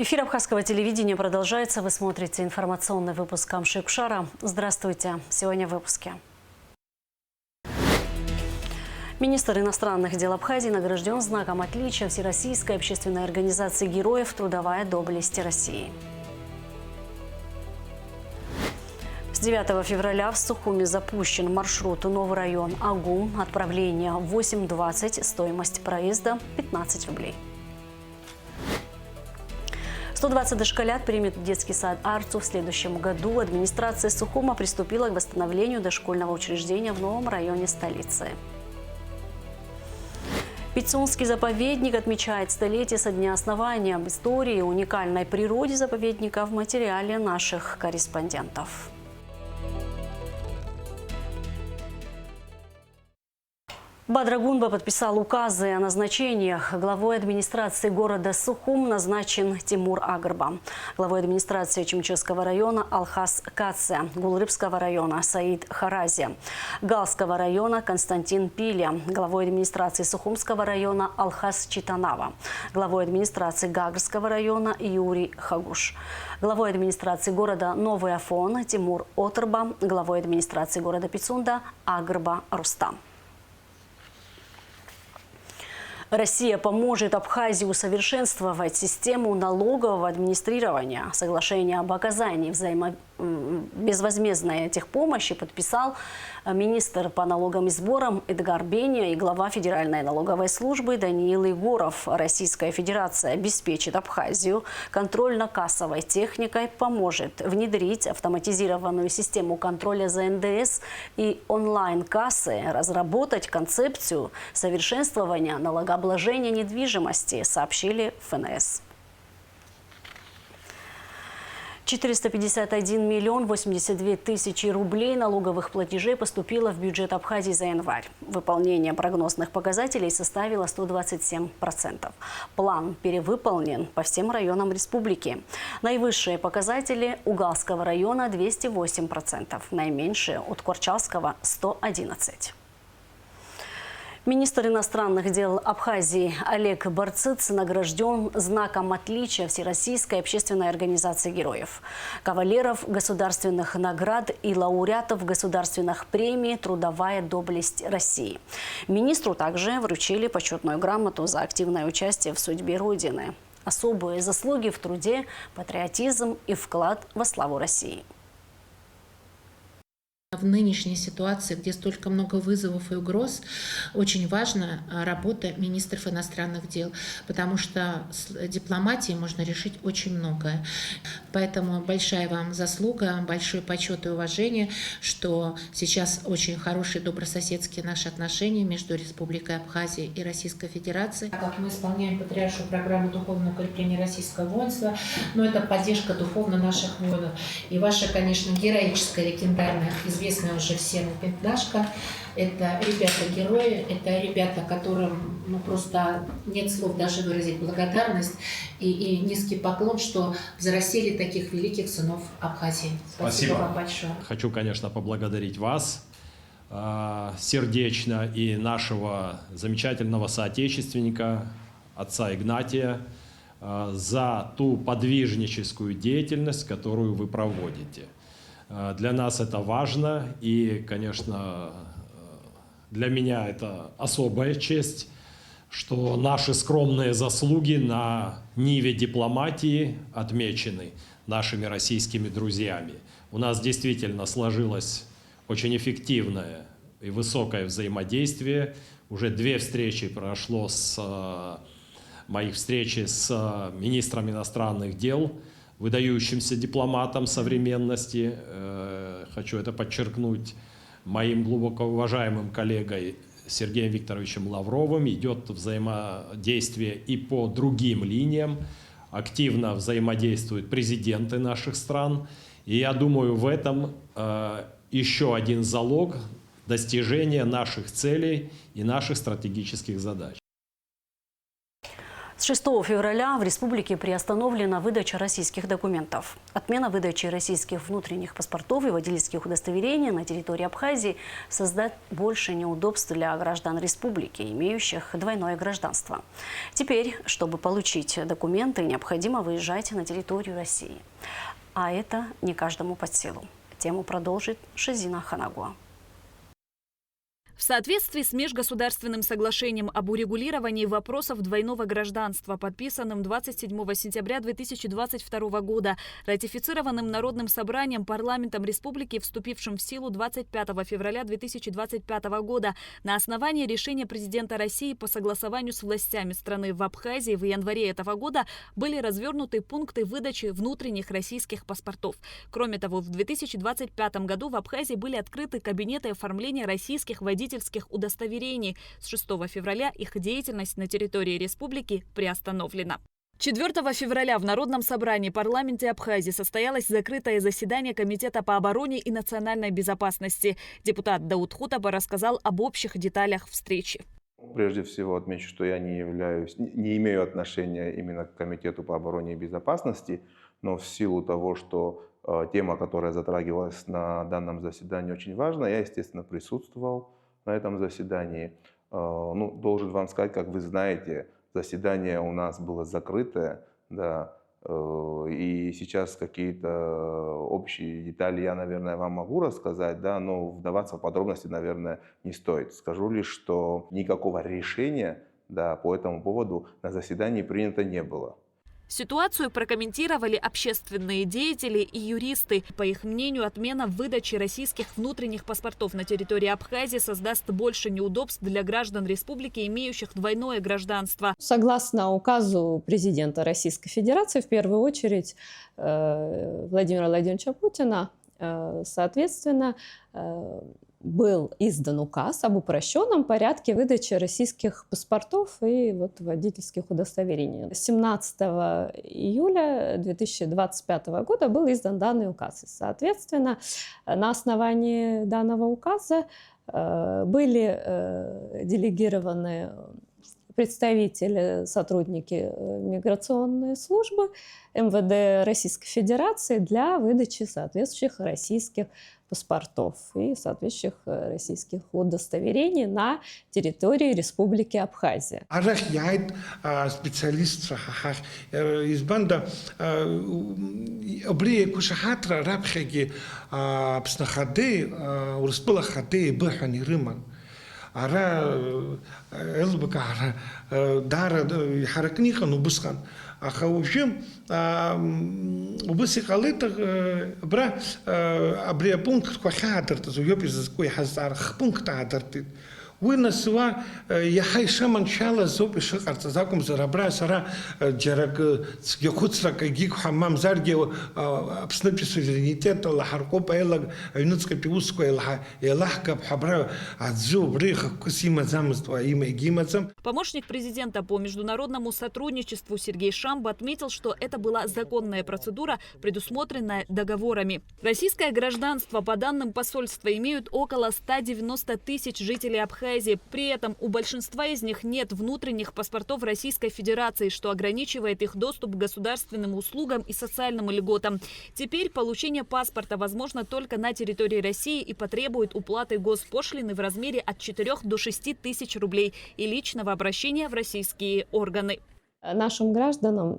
Эфир Абхазского телевидения продолжается. Вы смотрите информационный выпуск Камши-Кушара. Здравствуйте. Сегодня в выпуске. Министр иностранных дел Абхазии награжден знаком отличия Всероссийской общественной организации героев «Трудовая доблесть России». С 9 февраля в Сухуми запущен маршрут «Новый район Агум». Отправление 8:20, стоимость проезда 15 рублей. 120 дошколят примет детский сад «Арцу» в следующем году. Администрация Сухума приступила к восстановлению дошкольного учреждения в новом районе столицы. Пицунский заповедник отмечает столетие со дня основания. Об истории и уникальной природе заповедника в материале наших корреспондентов. Бадрагунба подписал указы о назначениях. Главой администрации города Сухум назначен Тимур Агрба. Главой администрации Чимчевского района Алхас Каце. Гулрыбского района Саид Харази. Галского района Константин Пиля. Главой администрации Сухумского района Алхас Читанава. Главой администрации Гагрского района Юрий Хагуш. Главой администрации города Новый Афон Тимур Отрба. Главой администрации города Пицунда Агрба Рустам. Россия поможет Абхазии усовершенствовать систему налогового администрирования. Соглашение об оказании безвозмездной техпомощи подписал министр по налогам и сборам Эдгар Беня и глава Федеральной налоговой службы Даниил Егоров. Российская Федерация обеспечит Абхазию контрольно-кассовой техникой, поможет внедрить автоматизированную систему контроля за НДС и онлайн-кассы, разработать концепцию совершенствования налогообложения недвижимости, сообщили в ФНС. 451 миллион 82 тысячи рублей налоговых платежей поступило в бюджет Абхазии за январь. Выполнение прогнозных показателей составило 127%. План перевыполнен по всем районам республики. Наивысшие показатели у Галского района 208%, наименьшие от Корчалского 111%. Министр иностранных дел Абхазии Олег Барцыц награжден знаком отличия Всероссийской общественной организации героев. Кавалеров государственных наград и лауреатов государственных премий «Трудовая доблесть России». Министру также вручили почетную грамоту за активное участие в судьбе Родины. Особые заслуги в труде, патриотизм и вклад во славу России. В нынешней ситуации, где столько много вызовов и угроз, очень важна работа министров иностранных дел, потому что с дипломатией можно решить очень многое. Поэтому большая вам заслуга, большой почет и уважение, что сейчас очень хорошие добрососедские наши отношения между Республикой Абхазия и Российской Федерацией. Как мы исполняем патриаршую программу духовного укрепления российского воинства, но это поддержка духовно наших воинов. И ваша, конечно, героическая, легендарная, известная уже всем пятнашка. Это ребята-герои, это ребята, которым просто нет слов даже выразить благодарность и низкий поклон, что взрастили таких великих сынов Абхазии. Спасибо вам большое. Хочу, конечно, поблагодарить вас сердечно и нашего замечательного соотечественника, отца Игнатия, за ту подвижническую деятельность, которую вы проводите. Для нас это важно, и, конечно, для меня это особая честь, что наши скромные заслуги на ниве дипломатии отмечены нашими российскими друзьями. У нас действительно сложилось очень эффективное и высокое взаимодействие. Уже 2 встречи прошло с моих встречи с министром иностранных дел, выдающимся дипломатом современности. Хочу это подчеркнуть, моим глубоко уважаемым коллегой Сергеем Викторовичем Лавровым. Идет взаимодействие и по другим линиям. Активно взаимодействуют президенты наших стран. И я думаю, в этом еще один залог достижения наших целей и наших стратегических задач. С 6 февраля в республике приостановлена выдача российских документов. Отмена выдачи российских внутренних паспортов и водительских удостоверений на территории Абхазии создаст больше неудобств для граждан республики, имеющих двойное гражданство. Теперь, чтобы получить документы, необходимо выезжать на территорию России. А это не каждому под силу. Тему продолжит Шазина Ханагуа. В соответствии с межгосударственным соглашением об урегулировании вопросов двойного гражданства, подписанным 27 сентября 2022 года, ратифицированным Народным собранием парламентом республики, вступившим в силу 25 февраля 2025 года, на основании решения президента России по согласованию с властями страны в Абхазии в январе этого года были развернуты пункты выдачи внутренних российских паспортов. Кроме того, в 2025 году в Абхазии были открыты кабинеты оформления российских водительских удостоверений. С 6 февраля их деятельность на территории республики приостановлена. 4 февраля в Народном собрании парламента Абхазии состоялось закрытое заседание Комитета по обороне и национальной безопасности. Депутат Дауд Хутаба рассказал об общих деталях встречи. Прежде всего отмечу, что я не имею отношения именно к Комитету по обороне и безопасности, но в силу того, что тема, которая затрагивалась на данном заседании, очень важна, я, естественно, присутствовал на этом заседании. Должен вам сказать, как вы знаете, заседание у нас было закрытое, да, и сейчас какие-то общие детали я, наверное, вам могу рассказать, да, но вдаваться в подробности, наверное, не стоит. Скажу лишь, что никакого решения, да, по этому поводу на заседании принято не было. Ситуацию прокомментировали общественные деятели и юристы. По их мнению, отмена выдачи российских внутренних паспортов на территории Абхазии создаст больше неудобств для граждан республики, имеющих двойное гражданство. Согласно указу президента Российской Федерации, в первую очередь Владимира Владимировича Путина, соответственно, был издан указ об упрощенном порядке выдачи российских паспортов и водительских удостоверений. 17 июля 2025 года был издан данный указ. И, соответственно, на основании данного указа были делегированы представители, сотрудники миграционной службы МВД Российской Федерации для выдачи соответствующих российских паспортов и соответствующих российских удостоверений на территории Республики Абхазия. Специалист из банда обрие кушахатра рабхеги пснахады урспылахады бахани рыман. Ара элбака дара харакниха нубусхан. Аха в общем убысикалитах бра абрия пункт кухадарт зуёпис кухазар пункт адарт. Выносва я хайшаман шала зопи шикарца закум зарабра сара джарак сгехуцрака гик хамам зарги абснапи суверенитет лахаркоп элаг юнуцка пиуско элахка бхабра адзу бриха кусима замыства имя гимацам. Помощник президента по международному сотрудничеству Сергей Шамбо отметил, что это была законная процедура, предусмотренная договорами. Российское гражданство, по данным посольства, имеют около 190 тысяч жителей Абхазии. При этом у большинства из них нет внутренних паспортов Российской Федерации, что ограничивает их доступ к государственным услугам и социальным льготам. Теперь получение паспорта возможно только на территории России и потребует уплаты госпошлины в размере от 4 до 6 тысяч рублей и личного обращения в российские органы. Нашим гражданам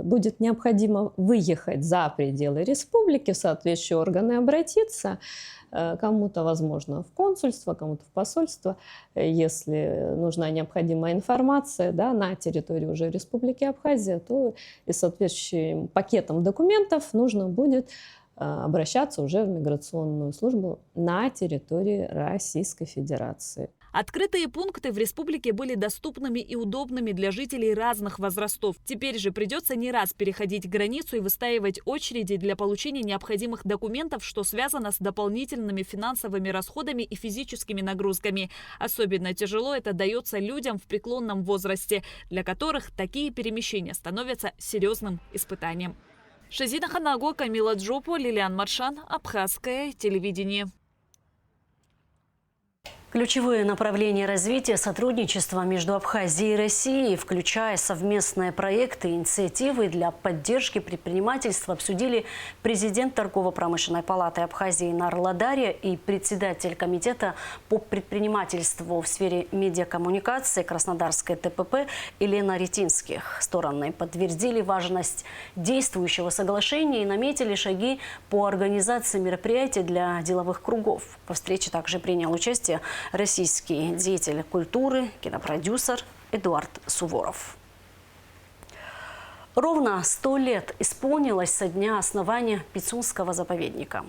будет необходимо выехать за пределы республики, в соответствующие органы обратиться, кому-то, возможно, в консульство, кому-то в посольство, если нужна необходимая информация, да, на территории уже Республики Абхазия, то и соответствующим пакетом документов нужно будет обращаться уже в миграционную службу на территории Российской Федерации. Открытые пункты в республике были доступными и удобными для жителей разных возрастов. Теперь же придется не раз переходить границу и выстаивать очереди для получения необходимых документов, что связано с дополнительными финансовыми расходами и физическими нагрузками. Особенно тяжело это дается людям в преклонном возрасте, для которых такие перемещения становятся серьезным испытанием. Шазина Ханагуа, Камила Джопо, Лилиан Маршан, Абхазское телевидение. Ключевые направления развития сотрудничества между Абхазией и Россией, включая совместные проекты и инициативы для поддержки предпринимательства, обсудили президент Торгово-промышленной палаты Абхазии Нар Ладария и председатель комитета по предпринимательству в сфере медиакоммуникации Краснодарской ТПП Елена Ретинских. Стороны подтвердили важность действующего соглашения и наметили шаги по организации мероприятий для деловых кругов. Во встрече также принял участие российский деятель культуры, кинопродюсер Эдуард Суворов. Ровно 100 лет исполнилось со дня основания Пицунского заповедника.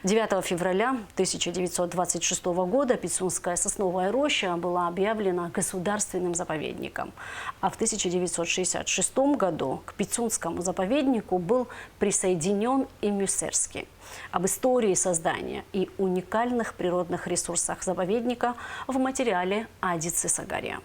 9 февраля 1926 года Пицунская сосновая роща была объявлена государственным заповедником. А в 1966 году к Пицунскому заповеднику был присоединен и Мюсерский. Об истории создания и уникальных природных ресурсах заповедника в материале Адицы Сагария.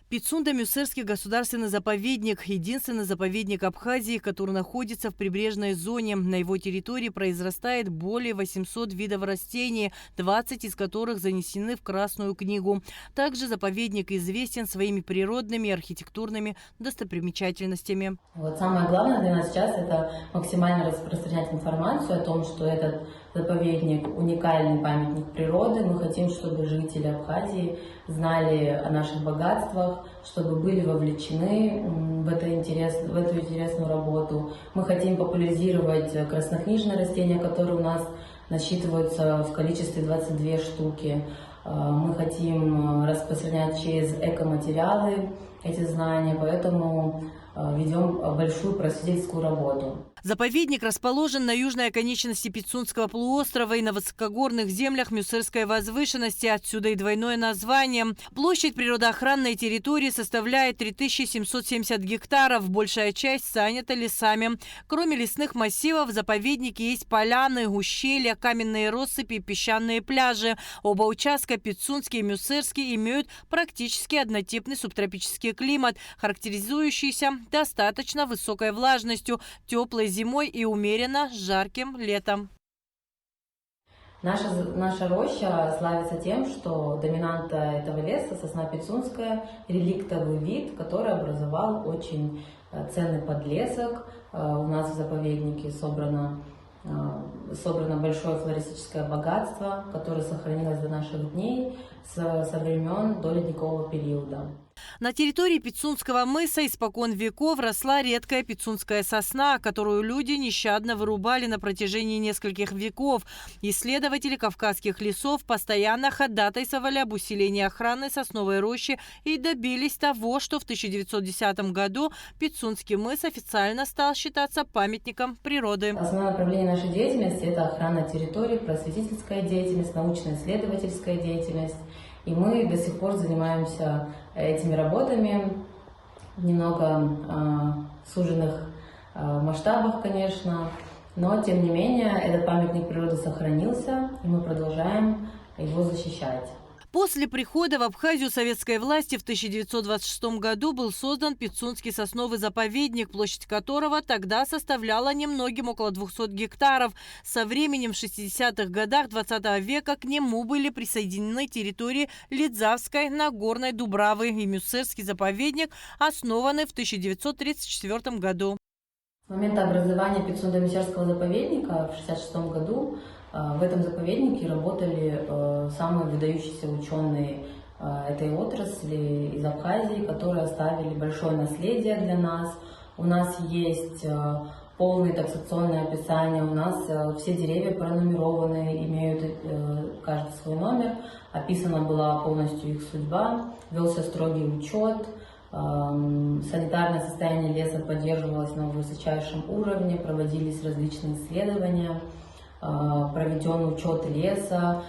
Пицунда-Мюсерский государственный заповедник – единственный заповедник Абхазии, который находится в прибрежной зоне. На его территории произрастает более 800 видов растений, 20 из которых занесены в Красную книгу. Также заповедник известен своими природными и архитектурными достопримечательностями. Самое главное для нас сейчас – это максимально распространять информацию о том, что этот заповедник – уникальный памятник природы. Мы хотим, чтобы жители Абхазии знали о наших богатствах, чтобы были вовлечены в эту интересную работу. Мы хотим популяризировать краснокнижные растения, которые у нас насчитываются в количестве 22 штуки. Мы хотим распространять через экоматериалы эти знания, поэтому ведем большую просветительскую работу. Заповедник расположен на южной оконечности Пицунского полуострова и на высокогорных землях Мюсерской возвышенности, отсюда и двойное название. Площадь природоохранной территории составляет 3770 гектаров, большая часть занята лесами. Кроме лесных массивов в заповеднике есть поляны, ущелья, каменные россыпи и песчаные пляжи. Оба участка, Пицунский и Мюсерский, имеют практически однотипный субтропический климат, характеризующийся достаточно высокой влажностью, теплой зимой и умеренно жарким летом. Наша роща славится тем, что доминанта этого леса, сосна пицунская, реликтовый вид, который образовал очень ценный подлесок. У нас в заповеднике собрано большое флористическое богатство, которое сохранилось до наших дней со времен доледникового периода. На территории Пицунского мыса испокон веков росла редкая пицунская сосна, которую люди нещадно вырубали на протяжении нескольких веков. Исследователи кавказских лесов постоянно ходатайствовали об усилении охраны сосновой рощи и добились того, что в 1910 году Пицунский мыс официально стал считаться памятником природы. Основное направление нашей деятельности – это охрана территории, просветительская деятельность, научно-исследовательская деятельность. И мы до сих пор занимаемся этими работами в немного суженных масштабах, конечно, но тем не менее этот памятник природы сохранился, и мы продолжаем его защищать. После прихода в Абхазию советской власти в 1926 году был создан Пицунский сосновый заповедник, площадь которого тогда составляла немногим около 200 гектаров. Со временем в 60-х годах 20 века к нему были присоединены территории Лидзавской, Нагорной Дубравы и Мюсерский заповедник, основанный в 1934 году. С момента образования Пицунда-Мюсерского заповедника в 1966 году в этом заповеднике работали самые выдающиеся ученые этой отрасли из Абхазии, которые оставили большое наследие для нас. У нас есть полное таксационное описание, у нас все деревья пронумерованы, имеют каждый свой номер, описана была полностью их судьба, велся строгий учет. Санитарное состояние леса поддерживалось на высочайшем уровне, проводились различные исследования, проведен учет леса,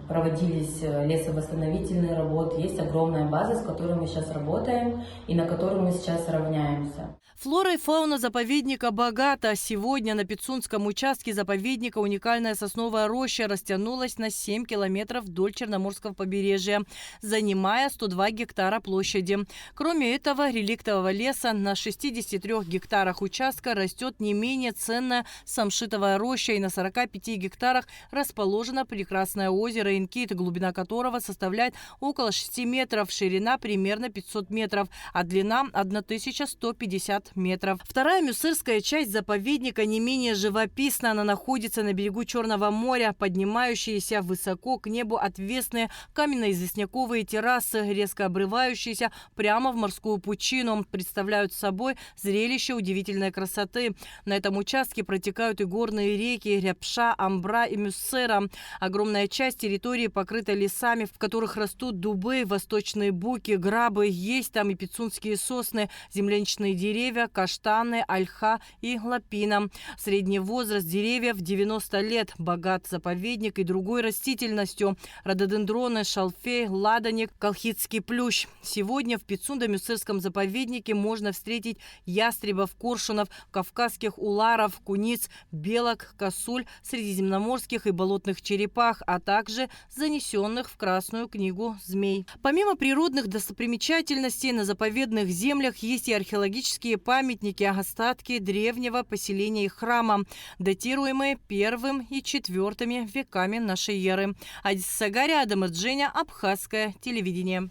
проводились лесовосстановительные работы. Есть огромная база, с которой мы сейчас работаем и на которой мы сейчас равняемся. Флора и фауна заповедника богата. Сегодня на Пицунском участке заповедника уникальная сосновая роща растянулась на 7 километров вдоль Черноморского побережья, занимая 102 гектара площади. Кроме этого, реликтового леса на 63 гектарах участка растет не менее ценная самшитовая роща и на 40 45 гектарах расположено прекрасное озеро Инкит, глубина которого составляет около 6 метров, ширина примерно 500 метров, а длина 1150 метров. Вторая мюссырская часть заповедника не менее живописна. Она находится на берегу Черного моря. Поднимающиеся высоко к небу отвесные каменно-известняковые террасы, резко обрывающиеся прямо в морскую пучину, представляют собой зрелище удивительной красоты. На этом участке протекают и горные реки Ряпша, Амбра и Мюссера. Огромная часть территории покрыта лесами, в которых растут дубы, восточные буки, грабы. Есть там и пицунские сосны, земляничные деревья, каштаны, ольха и лапина. Средний возраст деревьев 90 лет. Богат заповедник и другой растительностью. Рододендроны, шалфей, ладаник, колхидский плющ. Сегодня в Пицундо-Мюссырском заповеднике можно встретить ястребов, коршунов, кавказских уларов, куниц, белок, косуль, средиземноморских и болотных черепах, а также занесенных в Красную книгу змей. Помимо природных достопримечательностей, на заповедных землях есть и археологические памятники, остатки древнего поселения и храма, датируемые 1 и 4 веками нашей эры. Адис Сагари, Адам Ирдженя, Абхазское телевидение.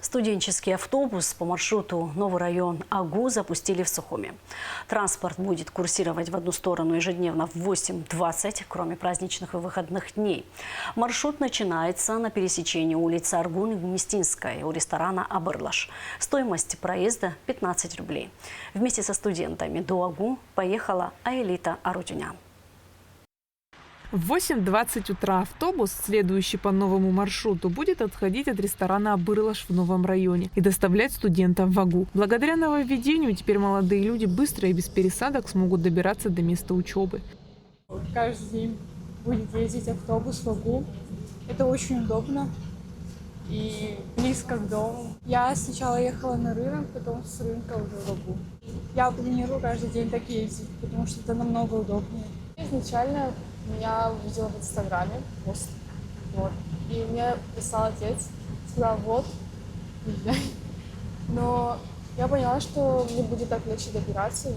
Студенческий автобус по маршруту Новый район Агу запустили в Сухуми. Транспорт будет курсировать в одну сторону ежедневно в 8:20, кроме праздничных и выходных дней. Маршрут начинается на пересечении улицы Аргун и Гумистинской у ресторана «Абырлаш». Стоимость проезда – 15 рублей. Вместе со студентами до Агу поехала Аэлита Арутюнян. В 8:20 утра автобус, следующий по новому маршруту, будет отходить от ресторана «Абырлаш» в Новом районе и доставлять студентов в Агу. Благодаря нововведению теперь молодые люди быстро и без пересадок смогут добираться до места учебы. Каждый день будет ездить автобус в Агу. Это очень удобно и близко к дому. Я сначала ехала на рынок, потом с рынка уже в Агу. Я планирую каждый день так ездить, потому что это намного удобнее. Изначально я увидела в Инстаграме пост, и мне прислал отец, сказал, вот, езжай. Но я поняла, что мне будет так легче добираться, и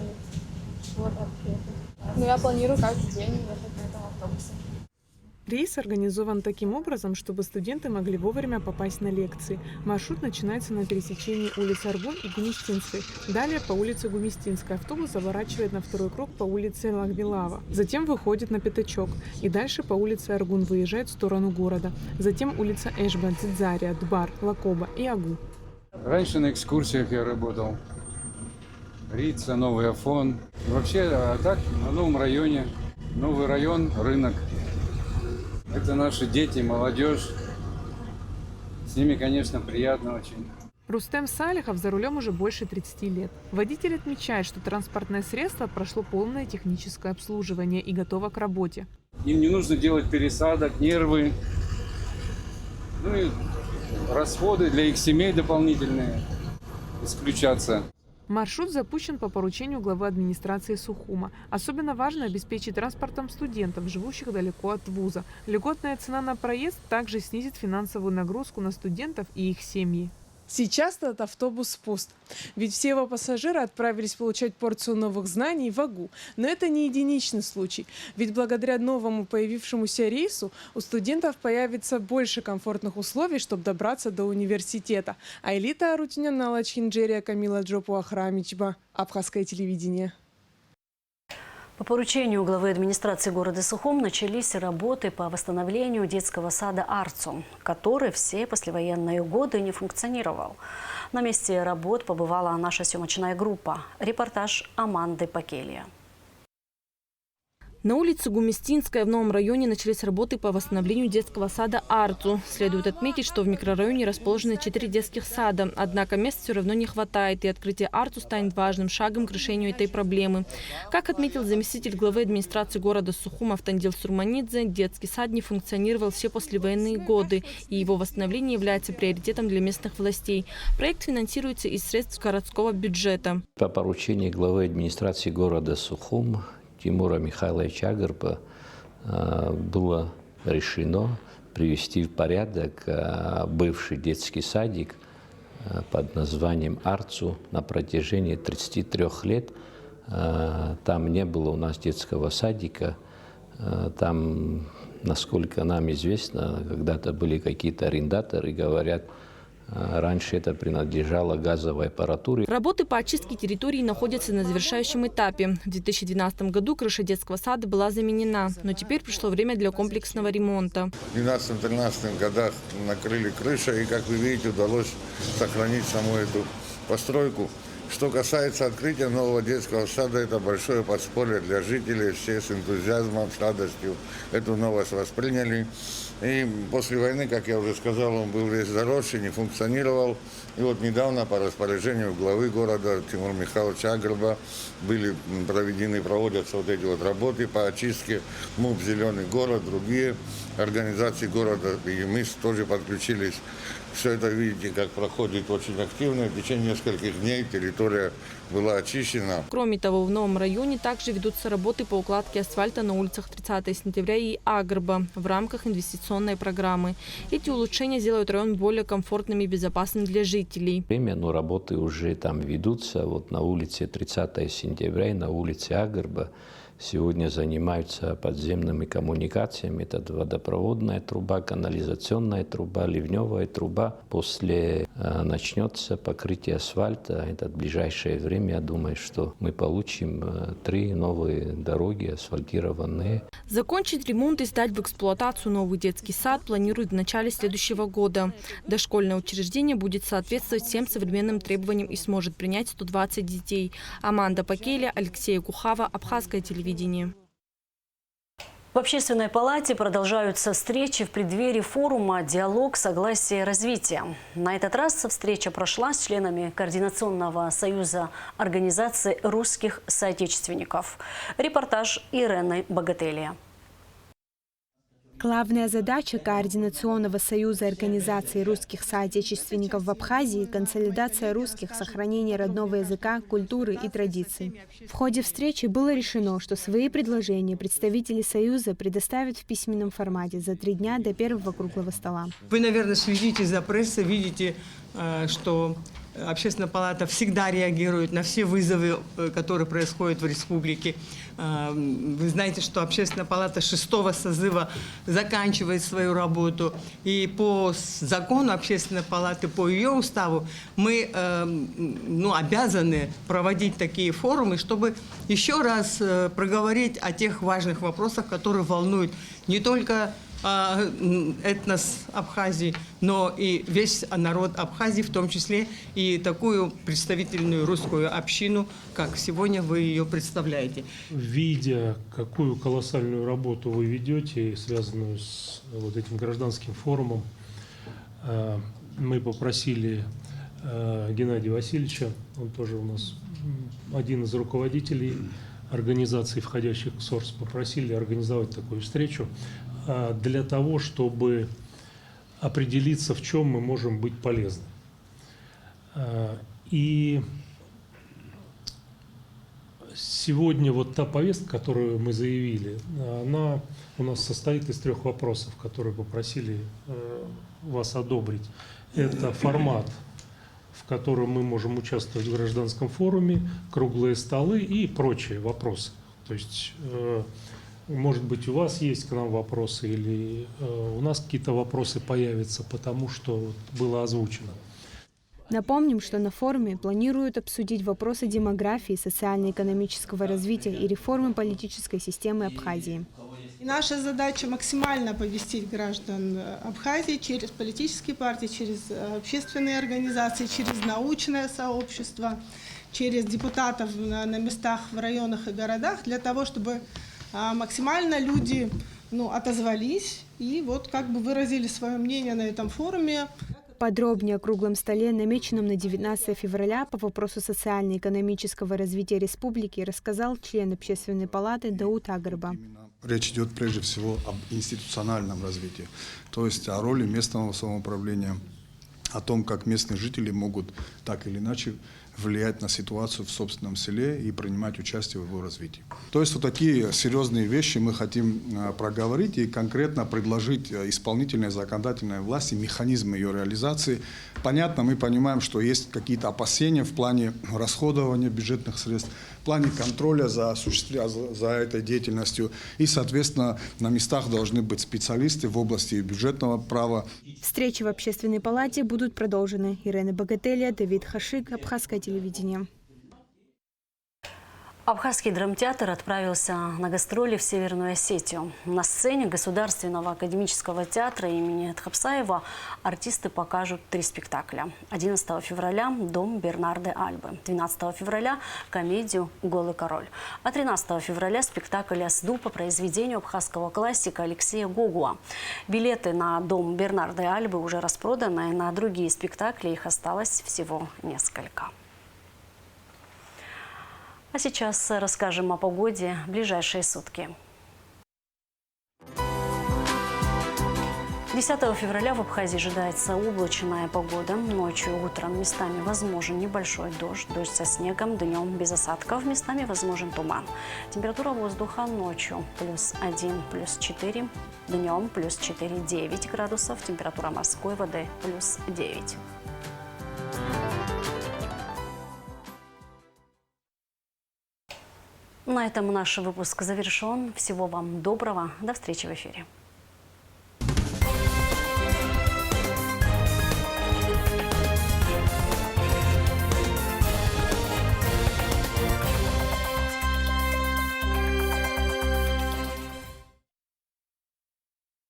вот так ехать. Но я планирую каждый день ехать на этом автобусе. Рейс организован таким образом, чтобы студенты могли вовремя попасть на лекции. Маршрут начинается на пересечении улиц Аргун и Гумистинской. Далее по улице Гумистинской автобус заворачивает на второй круг по улице Лахбилава. Затем выходит на пятачок. И дальше по улице Аргун выезжает в сторону города. Затем улица Эшба, Дзидзария, Дбар, Лакоба и Агу. Раньше на экскурсиях я работал. Рица, Новый Афон. Вообще, а так, на новом районе. Новый район, рынок. Это наши дети, молодежь. С ними, конечно, приятно очень. Рустем Салихов за рулем уже больше 30 лет. Водитель отмечает, что транспортное средство прошло полное техническое обслуживание и готово к работе. Им не нужно делать пересадок, нервы. Ну и расходы для их семей дополнительные исключаться. Маршрут запущен по поручению главы администрации Сухума. Особенно важно обеспечить транспортом студентов, живущих далеко от вуза. Льготная цена на проезд также снизит финансовую нагрузку на студентов и их семьи. Сейчас этот автобус пуст, ведь все его пассажиры отправились получать порцию новых знаний в Агу. Но это не единичный случай, ведь благодаря новому появившемуся рейсу у студентов появится больше комфортных условий, чтобы добраться до университета. Аэлита Арутюнян, Нала Чинджерия, Камила Джопу, Ахрамичба. Абхазское телевидение. По поручению главы администрации города Сухум начались работы по восстановлению детского сада «Арцу», который все послевоенные годы не функционировал. На месте работ побывала наша съемочная группа. Репортаж Аманды Пакелия. На улице Гумистинская в Новом районе начались работы по восстановлению детского сада «Арцу». Следует отметить, что в микрорайоне расположены 4 детских сада. Однако мест все равно не хватает, и открытие «Арцу» станет важным шагом к решению этой проблемы. Как отметил заместитель главы администрации города Сухум Автандил Сурманидзе, детский сад не функционировал все послевоенные годы, и его восстановление является приоритетом для местных властей. Проект финансируется из средств городского бюджета. По поручению главы администрации города Сухум Тимура Михайловича Агарба было решено привести в порядок бывший детский садик под названием «Арцу». На протяжении 33 лет Там не было у нас детского садика. Там, насколько нам известно, когда-то были какие-то арендаторы, говорят, раньше это принадлежало газовой аппаратуре. Работы по очистке территории находятся на завершающем этапе. В 2012 году крыша детского сада была заменена, но теперь пришло время для комплексного ремонта. В 2012-2013 годах накрыли крышу, и, как вы видите, удалось сохранить саму эту постройку. Что касается открытия нового детского сада, это большое подспорье для жителей. Все с энтузиазмом, с радостью эту новость восприняли. И после войны, как я уже сказал, он был весь заросший, не функционировал. И вот недавно по распоряжению главы города Тимура Михайловича Агрба проводятся вот эти вот работы по очистке. МУП «Зеленый город», другие организации города, и мы тоже подключились. Все это, видите, как проходит очень активно. В течение нескольких дней территория была очищена. Кроме того, в новом районе также ведутся работы по укладке асфальта на улицах 30 сентября и Агрба в рамках инвестиционной программы. Эти улучшения сделают район более комфортным и безопасным для жителей. Но работы уже там ведутся. Вот на улице 30 сентября и на улице Агрба сегодня занимаются подземными коммуникациями. Это водопроводная труба, канализационная труба, ливневая труба. После начнется покрытие асфальта. Это в ближайшее время, я думаю, что мы получим 3 новые дороги асфальтированные. Закончить ремонт и сдать в эксплуатацию новый детский сад планируют в начале следующего года. Дошкольное учреждение будет соответствовать всем современным требованиям и сможет принять 120 детей. Аманда Пакеля, Алексей Кухава, Абхазское телевидение. В Общественной палате продолжаются встречи в преддверии форума «Диалог, согласие, развитие». На этот раз встреча прошла с членами Координационного союза организации русских соотечественников. Репортаж Ирены Богателия. Главная задача Координационного союза организаций русских соотечественников в Абхазии – консолидация русских, сохранение родного языка, культуры и традиций. В ходе встречи было решено, что свои предложения представители Союза предоставят в письменном формате за 3 дня до первого круглого стола. Вы, наверное, следите за прессой, видите, что Общественная палата всегда реагирует на все вызовы, которые происходят в республике. Вы знаете, что Общественная палата 6-го созыва заканчивает свою работу. И по закону Общественной палаты, по ее уставу, мы обязаны проводить такие форумы, чтобы еще раз проговорить о тех важных вопросах, которые волнуют не только этнос Абхазии, но и весь народ Абхазии, в том числе и такую представительную русскую общину, как сегодня вы ее представляете. Видя, какую колоссальную работу вы ведете, связанную с вот этим гражданским форумом, мы попросили Геннадия Васильевича, он тоже у нас один из руководителей организаций, входящих в СОРС, попросили организовать такую встречу для того, чтобы определиться, в чем мы можем быть полезны. И сегодня вот та повестка, которую мы заявили, она у нас состоит из 3 вопросов, которые попросили вас одобрить. Это формат, в котором мы можем участвовать в гражданском форуме, круглые столы и прочие вопросы. То есть, может быть, у вас есть к нам вопросы или у нас какие-то вопросы появятся, потому что было озвучено. Напомним, что на форуме планируют обсудить вопросы демографии, социально-экономического развития и реформы политической системы Абхазии. И наша задача максимально оповестить граждан Абхазии через политические партии, через общественные организации, через научное сообщество, через депутатов на местах в районах и городах, для того, чтобы максимально люди отозвались и вот как бы выразили свое мнение на этом форуме. Подробнее о круглом столе, намеченном на 19 февраля по вопросу социально-экономического развития республики, рассказал член Общественной палаты Дауд Агрба. Речь идет прежде всего об институциональном развитии, то есть о роли местного самоуправления, о том, как местные жители могут так или иначе влиять на ситуацию в собственном селе и принимать участие в его развитии. То есть вот такие серьезные вещи мы хотим проговорить и конкретно предложить исполнительной, законодательной власти механизмы ее реализации. Понятно, мы понимаем, что есть какие-то опасения в плане расходования бюджетных средств, в плане контроля за этой деятельностью. И, соответственно, на местах должны быть специалисты в области бюджетного права. Встречи в Общественной палате будут продолжены. Ирина Богателя, Давид Хашик, Абхазское телевидение. Абхазский драмтеатр отправился на гастроли в Северную Осетию. На сцене Государственного академического театра имени Тхапсаева артисты покажут 3 спектакля. 11 февраля «Дом Бернарды Альбы», 12 февраля комедию «Голый король», а 13 февраля спектакль «Асду» по произведению абхазского классика Алексея Гогуа. Билеты на «Дом Бернарды Альбы» уже распроданы, на другие спектакли их осталось всего несколько. А сейчас расскажем о погоде в ближайшие сутки. 10 февраля в Абхазии ожидается облачная погода. Ночью и утром местами возможен небольшой дождь, дождь со снегом, днем без осадков, местами возможен туман. Температура воздуха ночью +1, +4, днем +4, 9 градусов, температура морской воды +9. На этом наш выпуск завершен. Всего вам доброго. До встречи в эфире.